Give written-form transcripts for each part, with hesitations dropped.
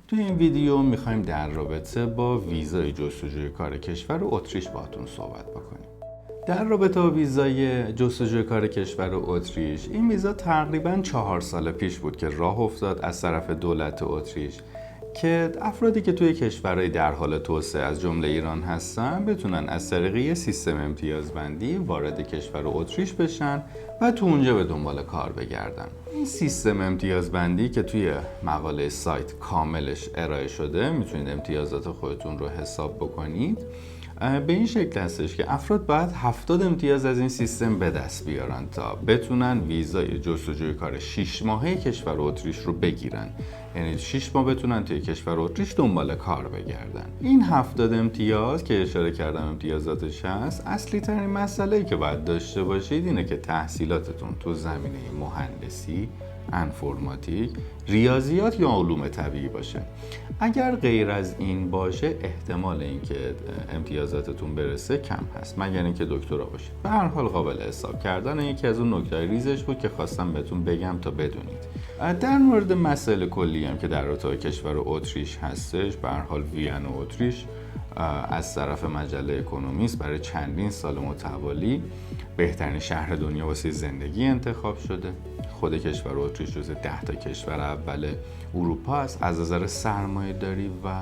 توی این ویدیو میخوایم در رابطه با ویزای جستجوی کار کشور اتریش باهاتون صحبت بکنیم. در رابطه با ویزای جستجوی کار کشور اتریش، این ویزا تقریباً 4 سال پیش بود که راه افتاد از طرف دولت اتریش که افرادی که توی کشورهای در حال توسعه از جمله ایران هستن بتونن از طریق یه سیستم امتیازبندی وارد کشور اتریش بشن و تو اونجا به دنبال کار بگردن. این سیستم امتیازبندی که توی مقاله سایت کاملش ارائه شده، میتونید امتیازات خودتون رو حساب بکنید. به این شکل هستش که افراد باید 70 امتیاز از این سیستم به دست بیارن تا بتونن ویزای جستجوی کار 6 ماهه کشور اتریش رو بگیرن. یعنی 6 ماه بتونن توی کشور اتریش دنبال کار بگردن. این 70 امتیاز که اشاره کردم امتیازاتش هست، اصلی ترین مسئله‌ای که باید داشته باشید اینه که تحصیلاتتون تو زمینه مهندسی، انفرماتیک، ریاضیات یا علوم طبیعی باشه. اگر غیر از این باشه احتمال اینکه امتیازاتتون برسه کم هست، مگر اینکه دکترا باشید. به هر حال قابل حساب کردن یکی از اون نکته‌های ریزش بود که خواستم بهتون بگم تا بدونید. در مورد مسائل کلی هم که در رابطه کشور اتریش هستش، به هر حال وین اتریش از طرف مجله اکونومیست برای چندین سال متوالی بهترین شهر دنیا واسه زندگی انتخاب شده. خود کشور اتریش جزو 10 تا کشور اول اروپا است از نظر سرمایه داری و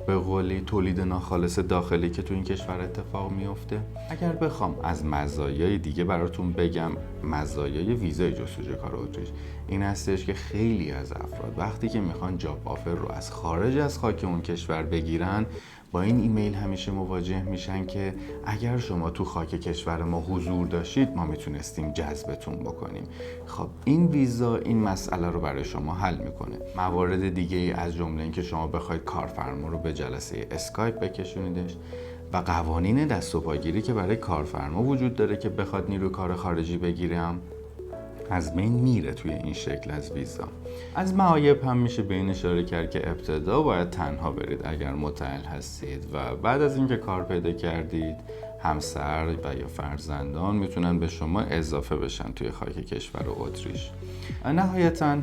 به قولی تولید ناخالص داخلی که تو این کشور اتفاق میفته. اگر بخوام از مزایای دیگه براتون بگم، مزایای ویزای جستجوی کار اتریش این هستش که خیلی از افراد وقتی که میخوان جاب آفر رو از خارج از خاک اون کشور بگیرن، با این ایمیل همیشه مواجه میشن که اگر شما تو خاک کشور ما حضور داشتید ما میتونستیم جذبتون بکنیم. خب این ویزا این مسئله رو برای شما حل میکنه. موارد دیگه از جمله این که شما بخواید کارفرما رو به جلسه اسکایپ بکشونیدش و قوانین دست و پاگیری که برای کارفرما وجود داره که بخواد نیروی کار خارجی بگیرم از بین میره توی این شکل از ویزا. از معایب هم میشه به این اشاره کرد که ابتدا باید تنها برید اگر متأهل هستید و بعد از اینکه کار پیدا کردید همسر و یا فرزندان میتونن به شما اضافه بشن توی خاک کشور اتریش. نهایتاً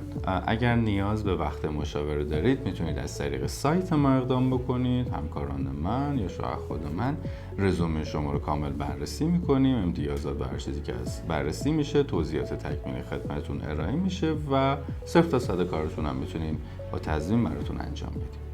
اگر نیاز به وقت مشاوره دارید میتونید از طریق سایت ما اقدام بکنید. همکاران من یا شاید خود من رزومه شما رو کامل بررسی میکنیم، امتیازات و هر چیزی که از بررسی میشه، توضیحات تکمیلی خدمتتون ارائه میشه و 0 تا 100 کارتون هم میتونیم با تضمین براتون انجام بدیم.